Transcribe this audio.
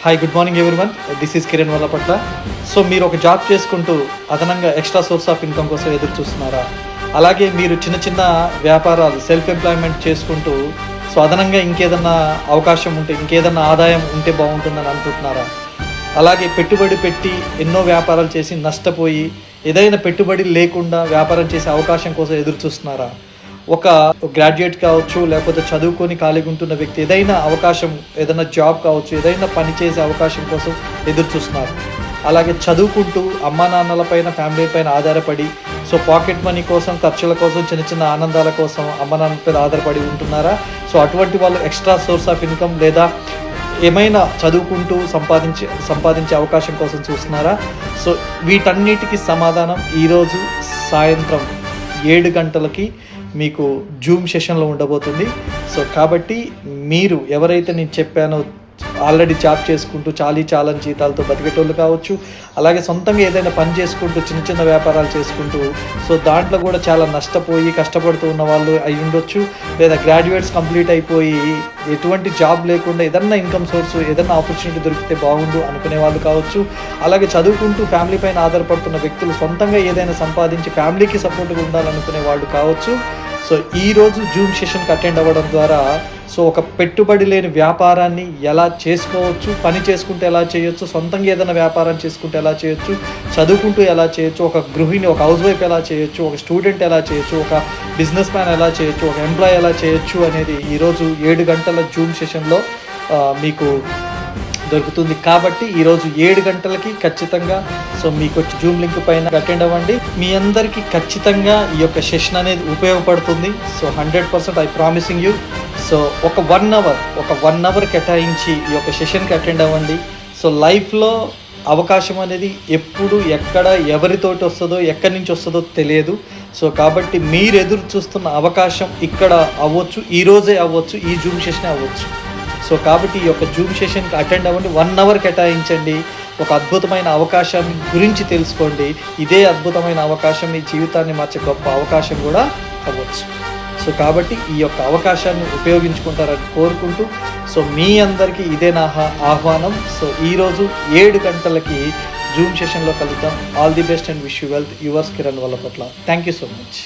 Hi, good morning everyone. This is Kiran Vallapatla. So మీరు ఒక job చేసుకుంటూ అదనంగా ఎక్స్ట్రా సోర్స్ ఆఫ్ ఇన్కమ్ కోసం ఎదురు చూస్తున్నారా? అలాగే మీరు చిన్న చిన్న వ్యాపారాలు సెల్ఫ్ ఎంప్లాయ్మెంట్ చేసుకుంటూ సో అదనంగా ఇంకేదన్నా అవకాశం ఉంటే, ఇంకేదన్నా ఆదాయం ఉంటే బాగుంటుందని అనుకుంటున్నారా? అలాగే పెట్టుబడి పెట్టి ఎన్నో వ్యాపారాలు చేసి నష్టపోయి ఏదైనా పెట్టుబడి లేకుండా వ్యాపారం చేసే అవకాశం కోసం ఎదురు చూస్తున్నారా? ఒక గ్రాడ్యుయేట్ కావచ్చు, లేకపోతే చదువుకొని ఖాళీగా ఉంటున్న వ్యక్తి ఏదైనా అవకాశం, ఏదైనా జాబ్ కావచ్చు, ఏదైనా పని చేసే అవకాశం కోసం ఎదురు చూస్తున్నారు. అలాగే చదువుకుంటూ అమ్మా నాన్నలపైన, ఫ్యామిలీ పైన ఆధారపడి సో పాకెట్ మనీ కోసం, ఖర్చుల కోసం, చిన్న చిన్న ఆనందాల కోసం అమ్మా నాన్నలపై ఆధారపడి ఉంటున్నారా? సో అటువంటి వాళ్ళు ఎక్స్ట్రా సోర్స్ ఆఫ్ ఇన్కమ్ లేదా ఏమైనా చదువుకుంటూ సంపాదించే అవకాశం కోసం చూస్తున్నారా? సో వీటన్నిటికీ సమాధానం ఈరోజు సాయంత్రం 7 గంటలకి మీకు జూమ్ సెషన్లో ఉండబోతుంది. సో కాబట్టి మీరు ఎవరైతే నేను చెప్పానో ఆల్రెడీ జాబ్ చేసుకుంటూ చాలని జీతాలతో బతికేటోళ్ళు కావచ్చు, అలాగే సొంతంగా ఏదైనా పని చేసుకుంటూ చిన్న చిన్న వ్యాపారాలు చేసుకుంటూ సో దాంట్లో కూడా చాలా నష్టపోయి కష్టపడుతూ ఉన్న వాళ్ళు అయి ఉండొచ్చు, లేదా గ్రాడ్యుయేట్స్ కంప్లీట్ అయిపోయి ఎటువంటి జాబ్ లేకుండా ఏదన్నా ఇన్కమ్ సోర్స్, ఏదన్నా ఆపర్చునిటీ దొరికితే బాగుండు అనుకునే వాళ్ళు కావచ్చు, అలాగే చదువుకుంటూ ఫ్యామిలీ పైన ఆధారపడుతున్న వ్యక్తులు సొంతంగా ఏదైనా సంపాదించి ఫ్యామిలీకి సపోర్ట్గా ఉండాలనుకునే వాళ్ళు కావచ్చు. సో ఈరోజు జూమ్ సెషన్కి అటెండ్ అవ్వడం ద్వారా సో ఒక పెట్టుబడి లేని వ్యాపారాన్ని ఎలా చేసుకోవచ్చు, పని చేసుకుంటే ఎలా చేయొచ్చు, సొంతంగా ఏదైనా వ్యాపారం చేసుకుంటే ఎలా చేయొచ్చు, చదువుకుంటూ ఎలా చేయొచ్చు, ఒక గృహిణి, ఒక హౌస్ వైఫ్ ఎలా చేయొచ్చు, ఒక స్టూడెంట్ ఎలా చేయొచ్చు, ఒక బిజినెస్ మ్యాన్ ఎలా చేయొచ్చు, ఒక ఎంప్లాయీ ఎలా చేయొచ్చు అనేది ఈరోజు 7 గంటల జూమ్ సెషన్లో మీకు దొరుకుతుంది. కాబట్టి ఈరోజు 7 గంటలకి ఖచ్చితంగా సో మీకు వచ్చి జూమ్ లింక్ పైన అటెండ్ అవ్వండి. మీ అందరికీ ఖచ్చితంగా ఈ యొక్క సెషన్ అనేది ఉపయోగపడుతుంది. So 100% I promising you. So ఒక 1 అవర్ కేటాయించి ఈ యొక్క సెషన్కి అటెండ్ అవ్వండి. సో లైఫ్లో అవకాశం అనేది ఎప్పుడు, ఎక్కడ, ఎవరితోటి వస్తుందో, ఎక్కడి నుంచి వస్తుందో తెలియదు. సో కాబట్టి మీరు ఎదురు చూస్తున్న అవకాశం ఇక్కడ అవ్వచ్చు, ఈరోజే అవ్వచ్చు, ఈ జూమ్ సెషనే అవ్వచ్చు. సో కాబట్టి ఈ యొక్క జూమ్ సెషన్కి అటెండ్ అవ్వండి. 1 అవర్ కేటాయించండి. ఒక అద్భుతమైన అవకాశం గురించి తెలుసుకోండి. ఇదే అద్భుతమైన అవకాశం మీ జీవితాన్ని మార్చే గొప్ప అవకాశం కూడా అవ్వచ్చు. సో కాబట్టి ఈ యొక్క అవకాశాన్ని ఉపయోగించుకుంటారని కోరుకుంటూ సో మీ అందరికీ ఇదే నా ఆహ్వానం. సో ఈరోజు 7 గంటలకి జూమ్ సెషన్లో కలుద్దాం. All the best and wish you wealth. Yours Kiran Vallapatla. Thank you so much.